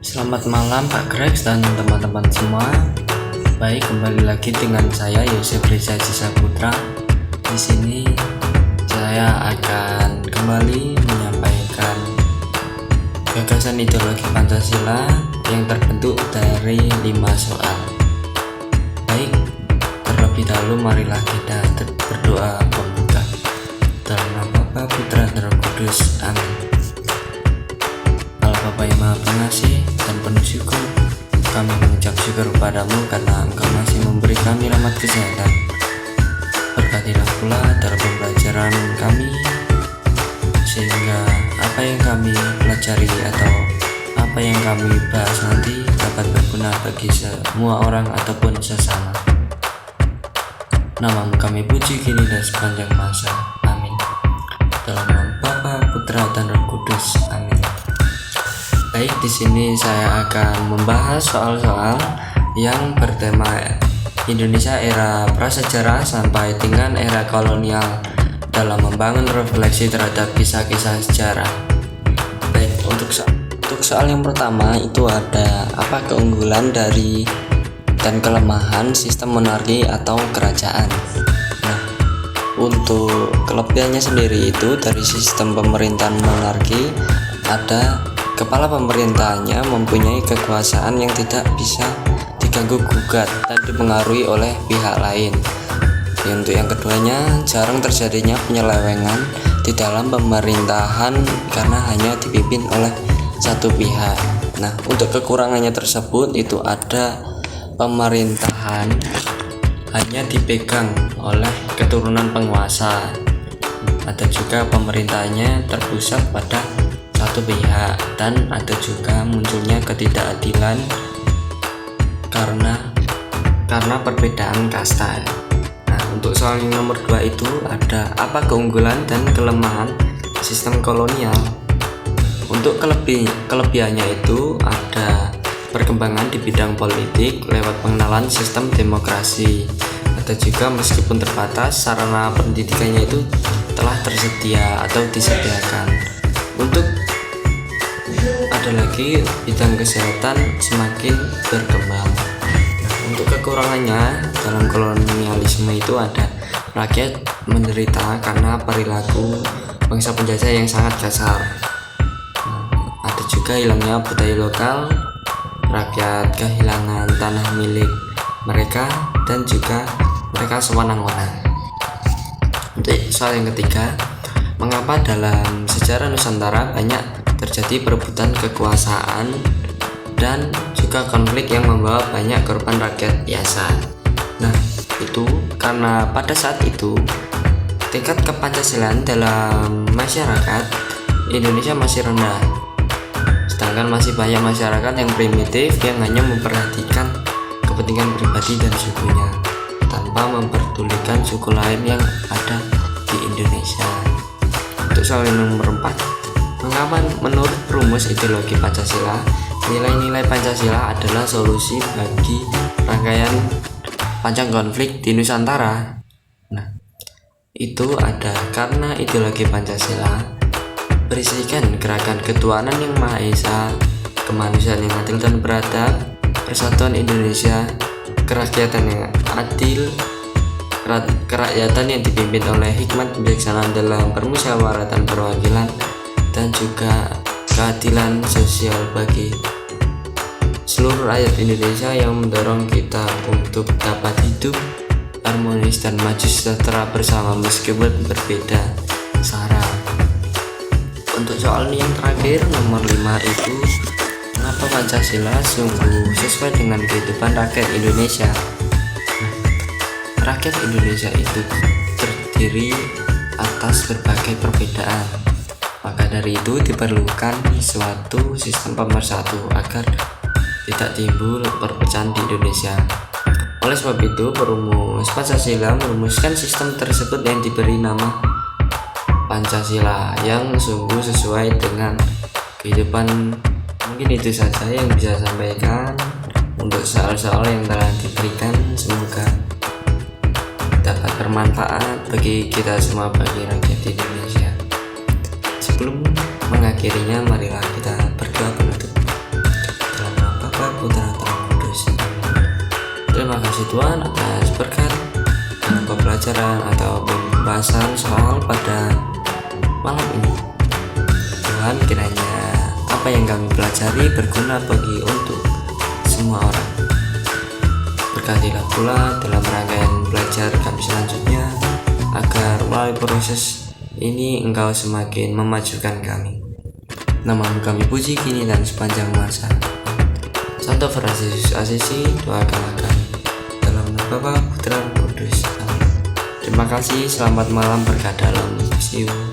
Selamat malam Pak Grex dan teman-teman semua. Baik, kembali lagi dengan saya Yosef Reza Cisaputra. Di sini saya akan kembali menyampaikan gagasan ideologi Pancasila yang terbentuk dari 5 soal. Baik, terlebih dahulu marilah kita berdoa pembuka. Dalam nama Bapa, Putra, dan Roh Kudus. Amin. Bapa yang Maha Pengasih dan penuh syukur, kami mengucap syukur kepadamu karena Engkau masih memberi kami rahmat kesehatan. Berkatilah pula dalam pembelajaran kami, sehingga apa yang kami pelajari atau apa yang kami bahas nanti dapat berguna bagi semua orang ataupun sesama. Namamu kami puji kini dan sepanjang masa. Amin. Dalam nama Bapa, Putra, dan Roh Kudus. Amin. Baik, di sini saya akan membahas soal-soal yang bertema Indonesia era prasejarah sampai dengan era kolonial dalam membangun refleksi terhadap kisah-kisah sejarah. Baik, untuk soal yang pertama itu ada apa keunggulan dari dan kelemahan sistem monarki atau kerajaan. Nah, untuk kelebihannya sendiri itu dari sistem pemerintahan monarki ada kepala pemerintahannya mempunyai kekuasaan yang tidak bisa diganggu gugat dan dipengaruhi oleh pihak lain. Untuk yang keduanya, jarang terjadinya penyelewengan di dalam pemerintahan karena hanya dipimpin oleh satu pihak. Nah, untuk kekurangannya tersebut itu ada pemerintahan hanya dipegang oleh keturunan penguasa. Ada juga pemerintahnya terpusat pada satu pihak, dan ada juga munculnya ketidakadilan karena perbedaan kasta. Nah, untuk soal yang nomor 2 itu ada apa keunggulan dan kelemahan sistem kolonial. Untuk kelebihannya itu ada perkembangan di bidang politik lewat pengenalan sistem demokrasi. Ada juga meskipun terbatas, sarana pendidikannya itu telah tersedia atau disediakan. Untuk ada lagi bidang kesehatan semakin berkembang. Nah, untuk kekurangannya dalam kolonialisme itu ada rakyat menderita karena perilaku bangsa penjajah yang sangat kasar. Ada juga hilangnya budaya lokal, rakyat kehilangan tanah milik mereka, dan juga mereka sewenang-wenang. Untuk soal yang ketiga, mengapa dalam sejarah Nusantara banyak terjadi perebutan kekuasaan dan juga konflik yang membawa banyak korban rakyat biasa. Nah, itu karena pada saat itu tingkat kepancasilaan dalam masyarakat Indonesia masih rendah, sedangkan masih banyak masyarakat yang primitif yang hanya memperhatikan kepentingan pribadi dan sukunya tanpa memperdulikan suku lain yang ada di Indonesia. Untuk soal yang nomor 4, mengapa menurut rumus ideologi Pancasila, nilai-nilai Pancasila adalah solusi bagi rangkaian panjang konflik di Nusantara? Nah, itu ada karena ideologi Pancasila berisikan gerakan ketuhanan yang Maha Esa, kemanusiaan yang adil dan beradab, persatuan Indonesia, kerakyatan yang adil, kerakyatan yang dipimpin oleh hikmat bijaksanaan dalam permusyawaratan perwakilan, dan juga keadilan sosial bagi seluruh rakyat Indonesia yang mendorong kita untuk dapat hidup harmonis dan maju sejahtera bersama meskipun berbeda sara. Untuk soal yang terakhir nomor 5 itu, mengapa Pancasila sungguh sesuai dengan kehidupan rakyat Indonesia? Rakyat Indonesia itu terdiri atas berbagai perbedaan. Maka dari itu diperlukan suatu sistem pemersatu agar tidak timbul perpecahan di Indonesia. Oleh sebab itu, perumus Pancasila merumuskan sistem tersebut yang diberi nama Pancasila yang sungguh sesuai dengan kehidupan. Mungkin itu saja yang bisa saya sampaikan untuk soal-soal yang telah diberikan. Semoga dapat bermanfaat bagi kita semua, bagi rakyat Indonesia. Sebelum mengakhirinya, marilah kita berdoa penutup. kasih Tuhan atas berkat pembelajaran atau pembahasan soal pada malam ini. Tuhan kiranya apa yang kami pelajari berguna bagi untuk semua orang. Berkatilah pula dalam rangkaian belajar kami selanjutnya, agar melalui proses ini Engkau semakin memajukan kami. Nama-Mu kami puji kini dan sepanjang masa. Santo Fransiskus Assisi, doakanlah kami. Dalam nama Bapa, Putra, Kudus. Amin. Terima kasih, selamat malam, berkah dalam. See you.